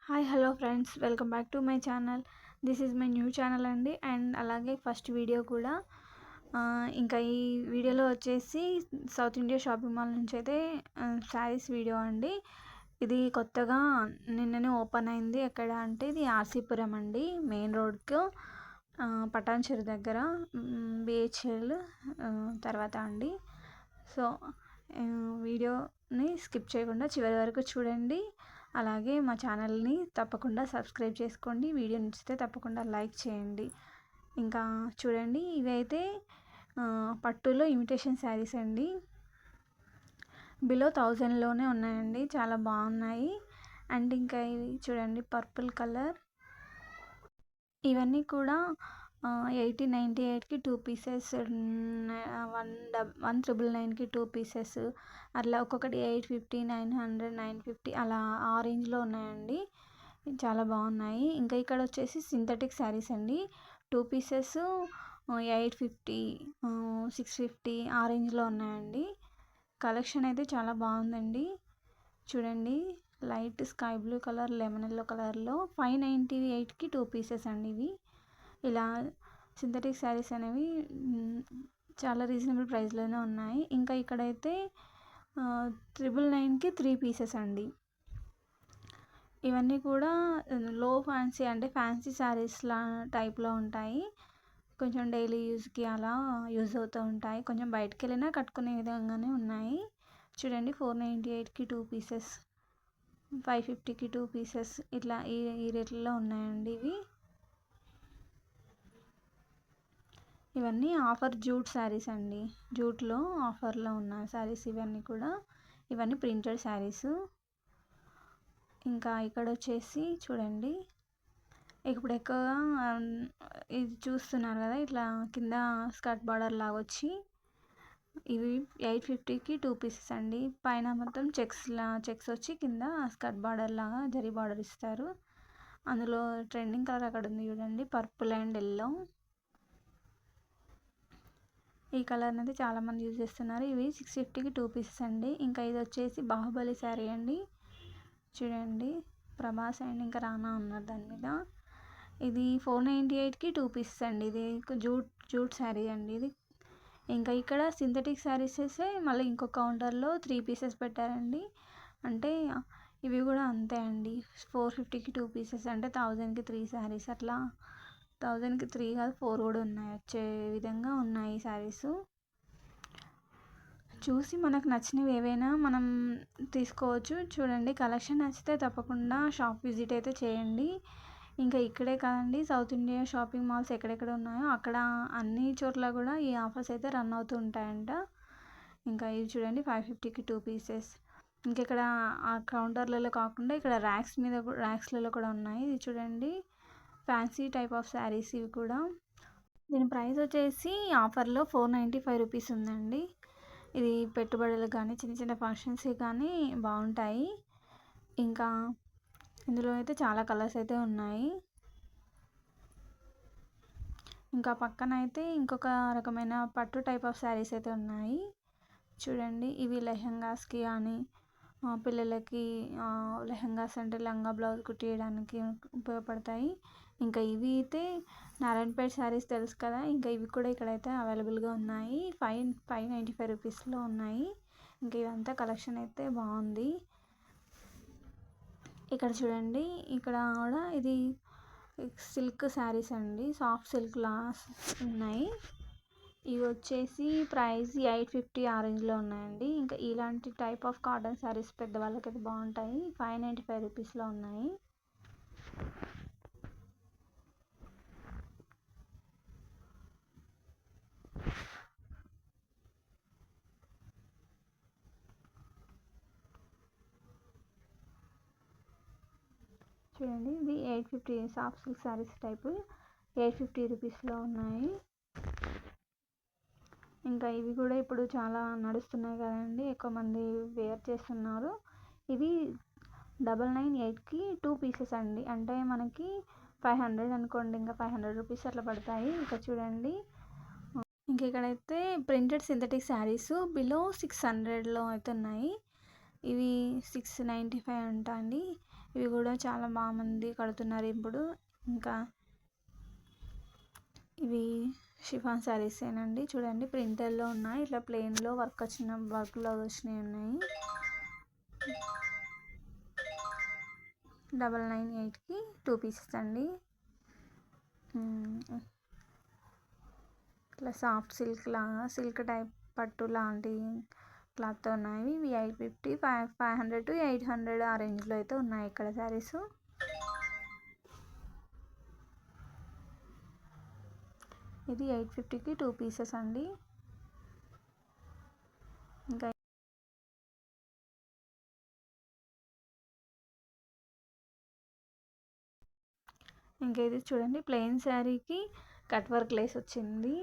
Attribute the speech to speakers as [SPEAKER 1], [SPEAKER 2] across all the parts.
[SPEAKER 1] Hi hello friends, welcome back to my channel. This is my new channel అండి. And అలాగే first video కూడా ఇంకా ఈ వీడియోలో వచ్చేసి సౌత్ ఇండియా షాపింగ్ మాల్ నుంచి అయితే శారీస్ వీడియో అండి. ఇది కొత్తగా నిన్ననే ఓపెన్ అయింది. ఎక్కడ అంటే ఇది ఆర్సీపురం అండి, మెయిన్ రోడ్కు పటాన్చెరు దగ్గర, బిహెచ్ఎల్ తర్వాత అండి. సో వీడియోని స్కిప్ చేయకుండా చివరి వరకు చూడండి. అలాగే మా ఛానల్ని తప్పకుండా సబ్స్క్రైబ్ చేసుకోండి. వీడియో నచ్చితే తప్పకుండా లైక్ చేయండి. ఇంకా చూడండి, ఇవైతే పట్టులో ఇమిటేషన్ శారీస్ అండి. బిలో 1000లోనే ఉన్నాయండి, చాలా బాగున్నాయి. అండ్ ఇంకా ఇవి చూడండి, పర్పుల్ కలర్. ఇవన్నీ కూడా 8098కి 2 పీసెస్, 1999కి 2 పీసెస్, అట్లా ఒక్కొక్కటి 850, 900, 950 అలా ఆ రేంజ్లో ఉన్నాయండి. చాలా బాగున్నాయి. ఇంకా ఇక్కడ వచ్చేసి సింథటిక్ శారీస్ అండి. 2 పీసెస్ 850, 650 ఆ రేంజ్లో ఉన్నాయండి. కలెక్షన్ అయితే చాలా బాగుందండి. చూడండి, light sky blue colour, lemon yellow కలర్లో 598కి 2 పీసెస్ అండి. ఇవి ఇలా సింథటిక్ శారీస్ అనేవి చాలా రీజనబుల్ ప్రైస్లోనే ఉన్నాయి. ఇంకా ఇక్కడైతే 999కి 3 పీసెస్ అండి. ఇవన్నీ కూడా లో ఫ్యాన్సీ, అంటే ఫ్యాన్సీ శారీస్లా టైప్లో ఉంటాయి. కొంచెం డైలీ యూజ్కి అలా యూజ్ అవుతూ ఉంటాయి. కొంచెం బయటకు వెళ్ళినా కట్టుకునే విధంగానే ఉన్నాయి. చూడండి, 498కి 2 పీసెస్, 550కి 2 పీసెస్, ఇట్లా ఈ రేట్లలో ఉన్నాయండి. ఇవన్నీ ఆఫర్ జూట్ శారీస్ అండి. జూట్లో ఆఫర్లో ఉన్న శారీస్ ఇవన్నీ కూడా. ఇవన్నీ ప్రింటెడ్ శారీస్. ఇంకా ఇక్కడ వచ్చేసి చూడండి, ఇప్పుడు ఎక్కువగా ఇది చూస్తున్నారు కదా, ఇట్లా కింద స్కర్ట్ బార్డర్ లాగా వచ్చి ఇవి 850కి 2 పీసెస్ అండి. పైన మొత్తం చెక్స్ వచ్చి కింద స్కర్ట్ బార్డర్ లాగా జరీ బార్డర్ ఇస్తారు. అందులో ట్రెండింగ్ కలర్ అక్కడ ఉంది చూడండి, పర్పుల్ అండ్ ఎల్లో. ఈ కలర్ని అయితే చాలామంది యూజ్ చేస్తున్నారు. ఇవి 650కి 2 పీసెస్ అండి. ఇంకా ఇది వచ్చేసి బాహుబలి శారీ అండి. చూడండి, ప్రభాస్ అండ్ ఇంకా రానా ఉన్నారు దాని మీద. ఇది 498కి 2 పీసెస్ అండి. ఇది జూట్ శారీ అండి ఇది. ఇంకా ఇక్కడ సింథటిక్ శారీస్ మళ్ళీ ఇంకో కౌంటర్లో 3 పీసెస్ పెట్టారండి. అంటే ఇవి కూడా అంతే అండి, 450కి 2 పీసెస్, అంటే 1000కి 3 శారీస్, అట్లా 1000కి 3 కాదు 4 కూడా ఉన్నాయి, వచ్చే విధంగా ఉన్నాయి శారీస్. చూసి మనకు నచ్చినవి ఏవైనా మనం తీసుకోవచ్చు. చూడండి, కలెక్షన్ నచ్చితే తప్పకుండా షాప్ విజిట్ అయితే చేయండి. ఇంకా ఇక్కడే కాదండి, సౌత్ ఇండియా షాపింగ్ మాల్స్ ఎక్కడెక్కడ ఉన్నాయో అక్కడ అన్ని చోట్ల కూడా ఈ ఆఫర్స్ అయితే రన్ అవుతూ ఉంటాయంట. ఇంకా ఇది చూడండి, 550కి 2 పీసెస్. ఇంకా ఇక్కడ ఆ కౌంటర్లలో కాకుండా ఇక్కడ ర్యాక్స్లలో కూడా ఉన్నాయి. ఇది చూడండి, ఫ్యాన్సీ టైప్ ఆఫ్ శారీస్ ఇవి కూడా. దీని ప్రైస్ వచ్చేసి ఆఫర్లో 495 రూపీస్ ఉందండి. ఇది పెట్టుబడులకు కానీ చిన్న చిన్న ఫంక్షన్స్కి కానీ బాగుంటాయి. ఇంకా ఇందులో అయితే చాలా కలర్స్ అయితే ఉన్నాయి. ఇంకా పక్కన అయితే ఇంకొక రకమైన పట్టు టైప్ ఆఫ్ శారీస్ అయితే ఉన్నాయి. చూడండి, ఇవి లెహంగాస్కి కానీ పిల్లలకి లెహంగాస్ అంటే లంగా బ్లౌజ్ కుట్టేయడానికి ఉపయోగపడతాయి. ఇంకా ఇవి అయితే నారాయణపేట శారీస్ తెలుసు కదా, ఇంకా ఇవి కూడా ఇక్కడైతే అవైలబుల్గా ఉన్నాయి. 595 రూపీస్లో ఉన్నాయి. ఇంకా ఇదంతా కలెక్షన్ అయితే బాగుంది. ఇక్కడ చూడండి, ఇక్కడ కూడా ఇది సిల్క్ శారీస్ అండి, సాఫ్ట్ సిల్క్లా ఉన్నాయి. ఇవి వచ్చేసి ప్రైస్ 850 ఆ రేంజ్లో ఉన్నాయండి. ఇంకా ఇలాంటి టైప్ ఆఫ్ కాటన్ శారీస్ పెద్దవాళ్ళకైతే బాగుంటాయి. 595 రూపీస్లో ఉన్నాయి. చూడండి, ఇది 850 సాఫ్ట్ సిల్క్ శారీస్ టైపు 850 రూపీస్లో ఉన్నాయి. ఇంకా ఇవి కూడా ఇప్పుడు చాలా నడుస్తున్నాయి కదండి, ఎక్కువ మంది వేర్ చేస్తున్నారు. ఇవి 998కి 2 పీసెస్ అండి, అంటే మనకి 500 అనుకోండి, ఇంకా 500 రూపీస్ అట్లా పడతాయి. ఇంకా చూడండి, ఇంక ఇక్కడైతే ప్రింటెడ్ సింథటిక్ శారీస్ బిలో 600లో అయితే ఉన్నాయి. ఇవి 695 అంట అండి. ఇవి కూడా చాలా మంది కడుతున్నారు ఇప్పుడు. ఇంకా ఇవి షిఫాన్ శారీసేనండి. చూడండి ప్రింటర్లో ఉన్నాయి, ఇట్లా ప్లెయిన్లో వర్క్ బ్లౌజ్ వచ్చినాయి ఉన్నాయి. 998కి 2 పీసెస్ అండి. ఇట్లా సాఫ్ట్ సిల్క్ టైప్ పట్టు లాంటి క్లాత్తో ఉన్నాయి. ఇవి 850, 500 to 800 ఆ రేంజ్లో అయితే ఉన్నాయి ఇక్కడ శారీస్. ఇది 850కి 2 పీసెస్ అండి. ఇంకా ఇది చూడండి ప్లెయిన్ శారీకి కట్ వర్క్ లేస్ వచ్చింది.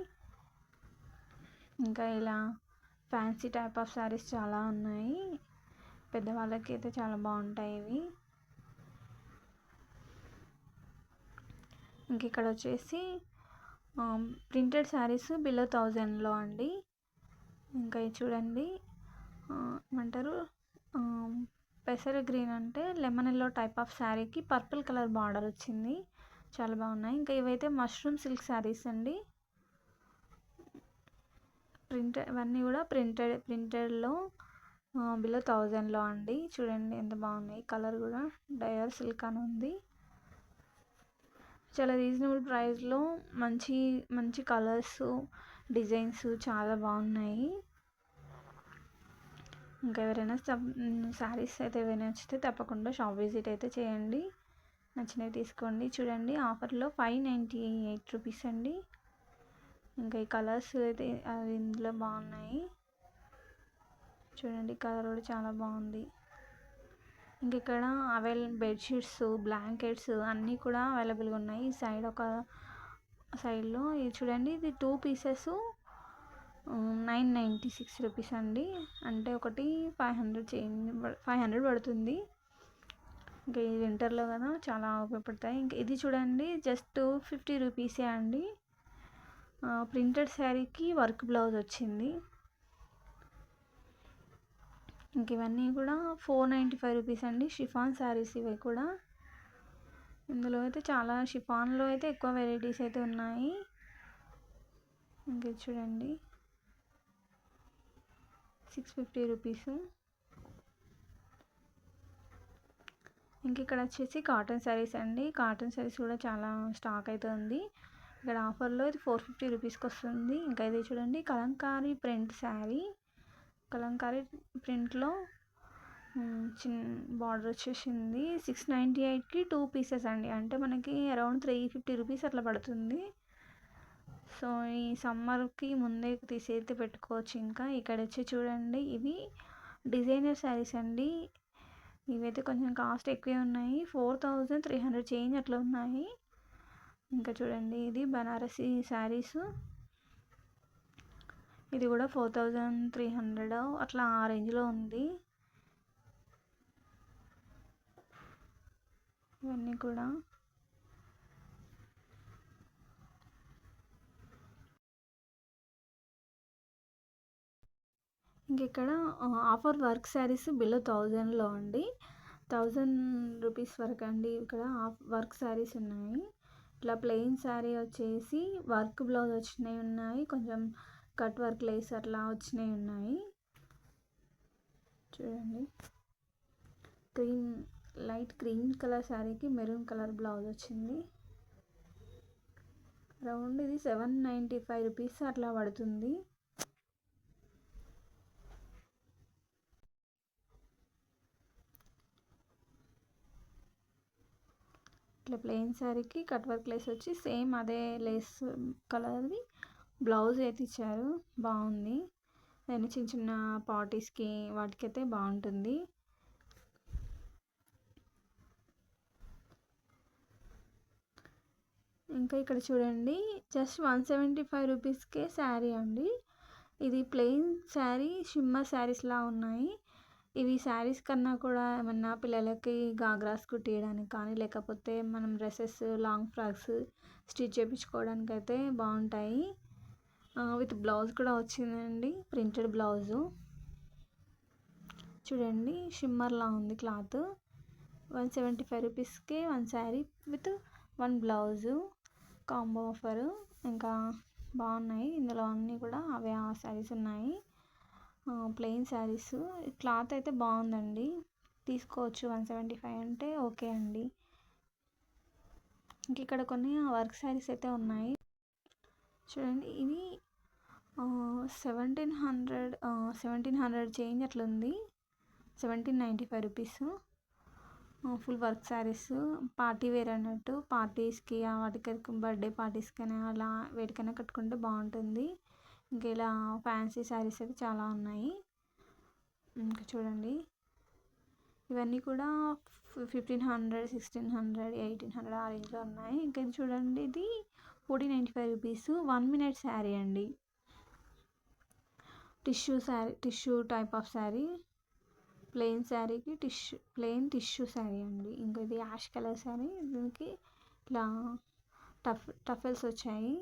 [SPEAKER 1] ఇంకా ఇలా ఫ్యాన్సీ టైప్ ఆఫ్ శారీస్ చాలా ఉన్నాయి. పెద్దవాళ్ళకి అయితే చాలా బాగుంటాయి ఇవి. ఇంక ఇక్కడ వచ్చేసి ప్రింటెడ్ శారీస్ బిలో 1000లో అండి. ఇంకా ఇది చూడండి ఏమంటారు పెసర గ్రీన్ అంటే లెమన్ ఎల్లో టైప్ ఆఫ్ శారీకి పర్పుల్ కలర్ బార్డర్ వచ్చింది, చాలా బాగున్నాయి. ఇంకా ఇవైతే మష్రూమ్ సిల్క్ శారీస్ అండి. ఇవన్నీ కూడా ప్రింటెడ్లో బిలో 1000లో అండి. చూడండి ఎంత బాగున్నాయి, కలర్ కూడా డయర్ సిల్క్ అని ఉంది. చాలా రీజనబుల్ ప్రైస్లో మంచి మంచి కలర్స్ డిజైన్స్ చాలా బాగున్నాయి. ఇంకా ఎవరైనా శారీస్ అయితే ఏవైనా నచ్చితే తప్పకుండా షాప్ విజిట్ అయితే చేయండి, నచ్చినవి తీసుకోండి. చూడండి ఆఫర్లో 598 రూపీస్ అండి. ఇంకా ఈ కలర్స్ అయితే ఇందులో బాగున్నాయి. చూడండి కలర్ కూడా చాలా బాగుంది. ఇంక ఇక్కడ బెడ్షీట్స్, బ్లాంకెట్స్ అన్నీ కూడా అవైలబుల్గా ఉన్నాయి. ఈ సైడ్లో ఇది చూడండి, ఇది 2 పీసెస్ 996 రూపీస్ అండి. అంటే ఒకటి 500 పడుతుంది. ఇంకా ఈ వింటర్లో కదా చాలా ఉపయోగపడతాయి. ఇంకా ఇది చూడండి జస్ట్ 50 రూపీసే అండి. ప్రింటెడ్ శారీకి వర్క్ బ్లౌజ్ వచ్చింది. ఇంక ఇవన్నీ కూడా 495 రూపీస్ అండి. షిఫాన్ శారీస్ ఇవి కూడా. ఇందులో అయితే చాలా షిఫాన్లో అయితే ఎక్కువ వెరైటీస్ అయితే ఉన్నాయి. ఇంకా చూడండి 650 రూపీస్. ఇంక ఇక్కడ వచ్చేసి కాటన్ శారీస్ అండి. కాటన్ శారీస్ కూడా చాలా స్టాక్ అయితే ఉంది. ఇక్కడ ఆఫర్లో ఇది 450 రూపీస్కి వస్తుంది. ఇంకా ఇది చూడండి కలంకారీ ప్రింట్ శారీ, కలంకారీ ప్రింట్లో చిన్న బార్డర్ వచ్చేసింది. 698కి 2 పీసెస్ అండి. అంటే మనకి అరౌండ్ 350 రూపీస్ అట్లా పడుతుంది. సో ఈ సమ్మర్కి ముందే తీసేది పెట్టుకోవచ్చు. ఇంకా ఇక్కడ వచ్చి చూడండి ఇవి డిజైనర్ శారీస్ అండి. ఇవైతే కొంచెం కాస్ట్ ఎక్కువే ఉన్నాయి, 4300 చేంజ్ అట్లా ఉన్నాయి. ఇంకా చూడండి ఇది బనారసి శారీస్, ఇది కూడా 4300 అట్లా ఆ రేంజ్లో ఉంది. ఇవన్నీ కూడా ఇంక ఇక్కడ ఆఫర్ వర్క్ శారీస్ బిలో 1000లో అండి. 1000 రూపీస్ వరకు అండి. ఇక్కడ వర్క్ శారీస్ ఉన్నాయి. ఇట్లా ప్లెయిన్ శారీ వచ్చేసి వర్క్ బ్లౌజ్ వచ్చినాయి ఉన్నాయి, కొంచెం కట్ వర్క్ లేస్ అట్లా వచ్చినాయి ఉన్నాయి. చూడండి లైట్ గ్రీన్ కలర్ శారీకి మెరూన్ కలర్ బ్లౌజ్ వచ్చింది. అరౌండ్ ఇది 795 రూపీస్ అట్లా పడుతుంది. ఇట్లా ప్లెయిన్ శారీకి కట్ వర్క్ లేస్ వచ్చి సేమ్ అదే లేస్ కలర్ది బ్లౌజ్ అయితే ఇచ్చారు, బాగుంది. దాన్ని చిన్న చిన్న పార్టీస్కి వాటికైతే బాగుంటుంది. ఇంకా ఇక్కడ చూడండి జస్ట్ 175 రూపీస్కే శారీ అండి. ఇది ప్లెయిన్ శారీ షిమ్మర్ శారీస్లా ఉన్నాయి. ఇవి శారీస్ కన్నా కూడా ఏమన్నా పిల్లలకి గాగ్రాస్ కుట్టియడానికి కానీ లేకపోతే మనం డ్రెస్సెస్ లాంగ్ ఫ్రాక్స్ స్టిచ్ చేయించుకోవడానికి అయితే బాగుంటాయి. విత్ బ్లౌజ్ కూడా వచ్చిందండి, ప్రింటెడ్ బ్లౌజు. చూడండి షిమ్మర్లా ఉంది క్లాత్, 175 రూపీస్కి 1 sari with 1 blouse combo offer. ఇంకా బాగున్నాయి, ఇందులో అన్నీ కూడా అవే ఆ శారీస్ ఉన్నాయి. ప్లెయిన్ శారీస్, క్లాత్ అయితే బాగుందండి, తీసుకోవచ్చు. 175 అంటే ఓకే అండి. ఇంక ఇక్కడ కొన్ని వర్క్ శారీస్ అయితే ఉన్నాయి చూడండి. ఇవి 1700 చేంజ్ అట్లుంది. 1795 rupees. Full work saris, party wear అన్నట్టు, పార్టీస్కి వాటికి బర్త్డే పార్టీస్కైనా అలా వేటికైనా కట్టుకుంటే బాగుంటుంది. ఇంకా ఇలా ఫ్యాన్సీ శారీస్ అయితే చాలా ఉన్నాయి. ఇంకా చూడండి, ఇవన్నీ కూడా 1500, 1600, 1800 ఆ రేంజ్లో ఉన్నాయి. ఇంకా ఇది చూడండి, ఇది 1495 రూపీస్ 1 మినిట్ శారీ అండి. Tissue type of sari, plain శారీకి ప్లెయిన్ టిష్యూ శారీ అండి. ఇంకా ఇది యాష్ కలర్ శారీ, దీనికి ఇట్లా టఫెల్స్ వచ్చాయి.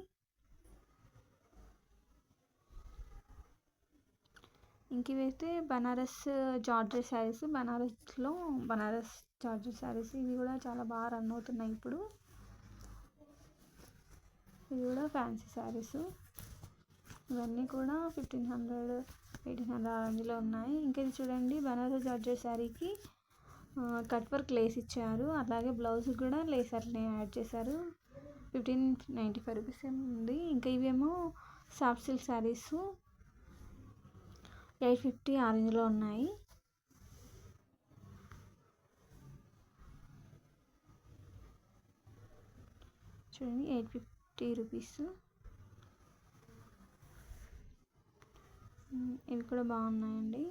[SPEAKER 1] ఇంక ఇవైతే బనారస్ జార్జెట్ శారీస్, బనారస్ జార్జెట్ శారీస్, ఇవి కూడా చాలా బాగా రన్ అవుతున్నాయి ఇప్పుడు. ఇవి కూడా ఫ్యాన్సీ శారీస్, ఇవన్నీ కూడా 1500, 1800 ఆ రేంజ్లో ఉన్నాయి. ఇంకా ఇది చూడండి, బనారస్ జార్జెట్ శారీకి కట్ వర్క్ లేస్ ఇచ్చారు, అలాగే బ్లౌజ్ కూడా లేస్ అట్లనే యాడ్ చేశారు. 1595 రూపీస్ ఉంది. ఇంకా ఇవేమో సాఫ్ట్ సిల్క్ శారీస్ 850 ఆ రేంజ్లో ఉన్నాయి. చూడండి, 850 రూపీస్. ఇవి కూడా బాగున్నాయండి.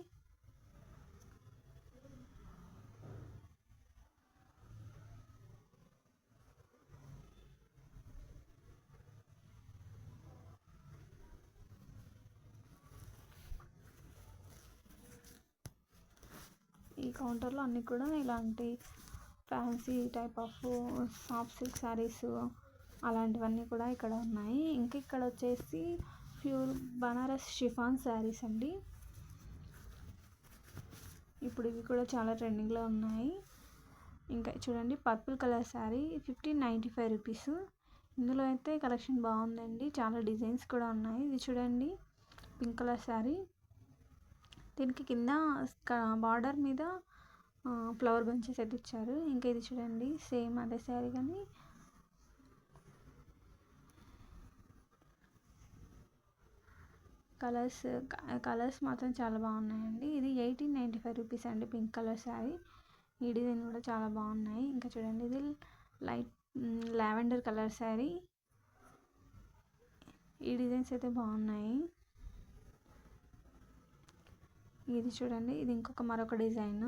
[SPEAKER 1] ఈ కౌంటర్లో అన్నీ కూడా ఇలాంటి fancy type of soft silk saris అలాంటివన్నీ కూడా ఇక్కడ ఉన్నాయి. ఇంకా ఇక్కడ వచ్చేసి ప్యూర్ బనారస్ షిఫాన్ శారీస్ అండి. ఇప్పుడు ఇవి కూడా చాలా ట్రెండింగ్లో ఉన్నాయి. ఇంకా చూడండి, పర్పుల్ కలర్ శారీ 1595 రూపీస్. ఇందులో అయితే కలెక్షన్ బాగుందండి, చాలా డిజైన్స్ కూడా ఉన్నాయి. ఇది చూడండి, పింక్ కలర్ శారీ, దీనికి కింద బార్డర్ మీద ఫ్లవర్ బంచెస్ అయితే ఇచ్చారు. ఇంకా ఇది చూడండి, సేమ్ అదే శారీ కానీ కలర్స్ మాత్రం చాలా బాగున్నాయండి. ఇది 1895 రూపీస్ అండి, పింక్ కలర్ శారీ. ఈ డిజైన్ కూడా చాలా బాగున్నాయి. ఇంకా చూడండి, ఇది లైట్ లావెండర్ కలర్ శారీ. ఈ డిజైన్స్ అయితే బాగున్నాయి. ఇది చూడండి, ఇది మరొక డిజైన్.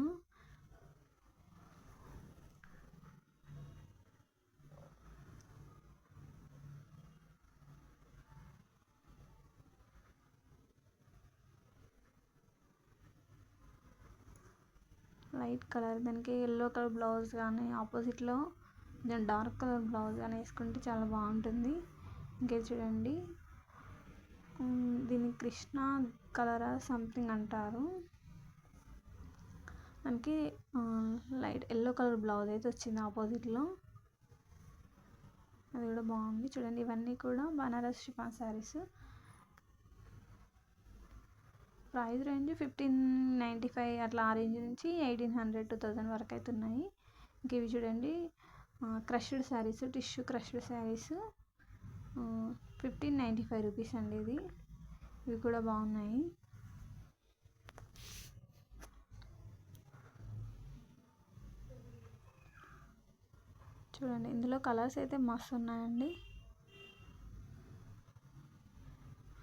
[SPEAKER 1] లైట్ కలర్, దానికి ఎల్లో కలర్ బ్లౌజ్ కానీ ఆపోజిట్లో డార్క్ కలర్ బ్లౌజ్ అని వేసుకుంటే చాలా బాగుంటుంది. ఇంకా చూడండి, దీన్ని కృష్ణ కలర్ సంథింగ్ అంటారు. దానికి లైట్ ఎల్లో కలర్ బ్లౌజ్ అయితే వచ్చింది ఆపోజిట్లో, అది కూడా బాగుంది. చూడండి, ఇవన్నీ కూడా Banaras chiffon saris. Price range 1595 అట్లా ఆ రేంజ్ నుంచి 1800, 2000 వరకు అయితే ఉన్నాయి. ఇంక ఇవి చూడండి, crushed saris, tissue crushed saris 1595 rupees అండి. ఇవి కూడా బాగున్నాయి. చూడండి, ఇందులో కలర్స్ అయితే మస్తు ఉన్నాయండి.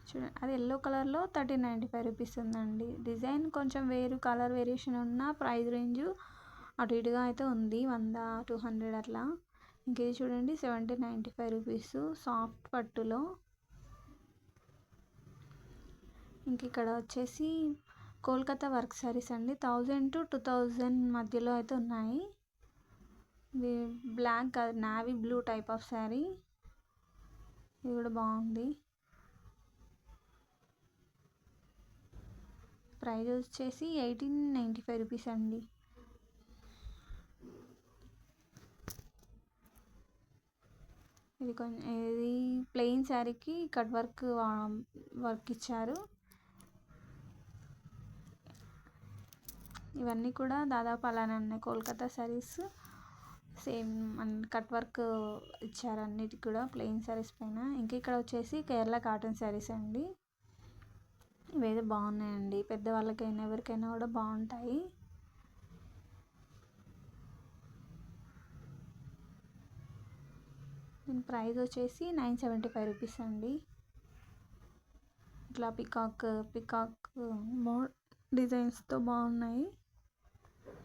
[SPEAKER 1] చూడండి, అది ఎల్లో కలర్లో 1395 రూపీస్ ఉందండి. డిజైన్ కొంచెం కలర్ వేరియేషన్ ఉన్న ప్రైస్ రేంజ్ అటు ఇటుగా అయితే ఉంది, 100, 200 అట్లా. ఇంకేది చూడండి, 1795 రూపీస్ సాఫ్ట్ పట్టులో. ఇంక ఇక్కడ వచ్చేసి కోల్కతా వర్క్ శారీస్ అండి, 1000 to 2000 మధ్యలో అయితే ఉన్నాయి. ఇది black navy blue type of sari, ఇది కూడా బాగుంది. ప్రైస్ వచ్చేసి 1895 రూపీస్ అండి. ఇది ప్లెయిన్ శారీకి కట్ వర్క్ ఇచ్చారు. ఇవన్నీ కూడా దాదాపు అలానే ఉన్నాయి. Kolkata saris same cut work ఇచ్చారు అన్నిటికి కూడా ప్లెయిన్ శారీస్ పైన. ఇంకా ఇక్కడ వచ్చేసి కేరళ కాటన్ శారీస్ అండి. ఇవైతే బాగున్నాయండి, పెద్దవాళ్ళకైనా ఎవరికైనా కూడా బాగుంటాయి. దీని ప్రైస్ వచ్చేసి 975 రూపీస్ అండి. ఇట్లా పికాక్ మోర్ డిజైన్స్తో బాగున్నాయి.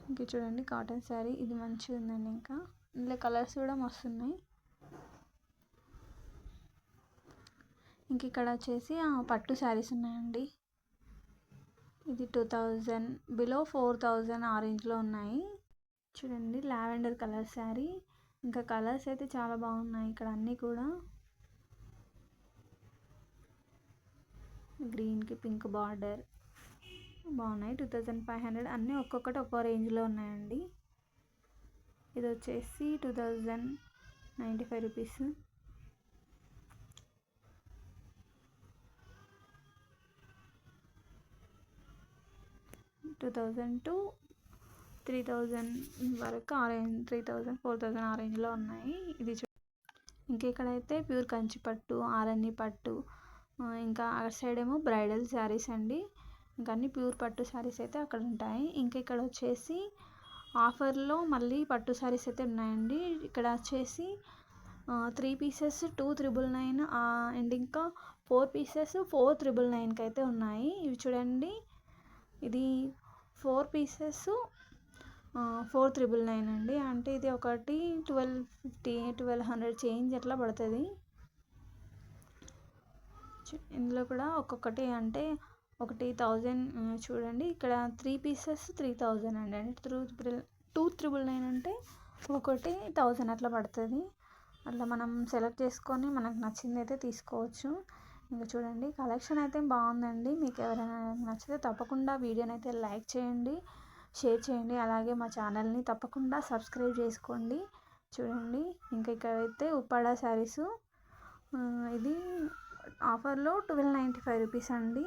[SPEAKER 1] ఇంకా చూడండి కాటన్ శారీ ఇది మంచిగా ఉందండి. ఇంకా ఇందులో కలర్స్ కూడా మస్తున్నాయి. ఇంక ఇక్కడ వచ్చేసి పట్టు శారీస్ ఉన్నాయండి. ఇది 2000 బిలో 4000 ఆ రేంజ్లో ఉన్నాయి. చూడండి లావెండర్ కలర్ శారీ. ఇంకా కలర్స్ అయితే చాలా బాగున్నాయి. ఇక్కడ అన్నీ కూడా గ్రీన్కి పింక్ బార్డర్ బాగున్నాయి. 2500 అన్నీ ఒక్కొక్కటి ఒక్కో రేంజ్లో ఉన్నాయండి. ఇది వచ్చేసి 2095 రూపీస్. $2000 to 3000 వరకు ఆ రేంజ్, 3000 4000 ఆ రేంజ్లో ఉన్నాయి. ఇది ఇంకా ఇక్కడైతే ప్యూర్ కంచి పట్టు, ఆరణి పట్టు, ఇంకా అటు సైడ్ ఏమో బ్రైడల్ శారీస్ అండి. ఇంకా అన్ని ప్యూర్ పట్టు శారీస్ అయితే అక్కడ ఉంటాయి. ఇంకా ఇక్కడ వచ్చేసి ఆఫర్లో మళ్ళీ పట్టు శారీస్ అయితే ఉన్నాయండి. ఇక్కడ వచ్చేసి 3 పీసెస్ 299 అండ్ ఇంకా 4 పీసెస్ 499కి అయితే ఉన్నాయి. ఇవి చూడండి, ఇది 4 పీసెస్ 499 అండి. అంటే ఇది ఒకటి 1200 చేంజ్ అట్లా పడుతుంది. ఇందులో కూడా ఒక్కొక్కటి అంటే ఒకటి 1000. చూడండి ఇక్కడ 3 పీసెస్ 3000 అండి. అంటే 299 అంటే ఒకటి 1000 అట్లా పడుతుంది. అట్లా మనం సెలెక్ట్ చేసుకొని మనకు నచ్చింది అయితే తీసుకోవచ్చు. ఇంకా చూడండి కలెక్షన్ అయితే బాగుందండి. మీకు ఎవరైనా నచ్చితే తప్పకుండా వీడియోని అయితే లైక్ చేయండి, షేర్ చేయండి. అలాగే మా ఛానల్ని తప్పకుండా సబ్స్క్రైబ్ చేసుకోండి. చూడండి ఇంకా ఇక్కడైతే ఉప్పాడ శారీస్, ఇది ఆఫర్లో 1295 రూపీస్ అండి.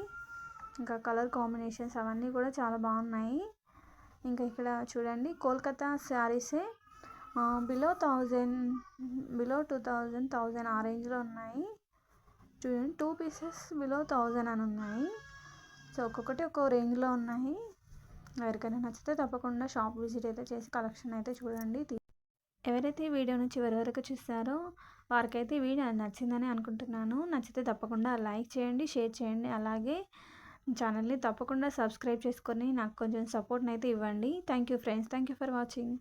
[SPEAKER 1] ఇంకా కలర్ కాంబినేషన్స్ అవన్నీ కూడా చాలా బాగున్నాయి. ఇంకా ఇక్కడ చూడండి కోల్కతా శారీసే బిలో 1000 బిలో 1000 ఆ రేంజ్లో ఉన్నాయి. చూడండి 2 పీసెస్ బిలో 1000 అని ఉన్నాయి. సో ఒక్కొక్కటి ఒక్కో రేంజ్లో ఉన్నాయి. ఎవరికైనా నచ్చితే తప్పకుండా షాప్ విజిట్ అయితే చేసి కలెక్షన్ అయితే చూడండి. ఎవరైతే ఈ వీడియోని చివరి వరకు చూస్తారో వారికైతే ఈ వీడియో నచ్చిందని అనుకుంటున్నాను. నచ్చితే తప్పకుండా లైక్ చేయండి, షేర్ చేయండి. అలాగే ఛానల్ని తప్పకుండా సబ్స్క్రైబ్ చేసుకొని నాకు కొంచెం సపోర్ట్ని అయితే ఇవ్వండి. Thank you friends, thank you for watching.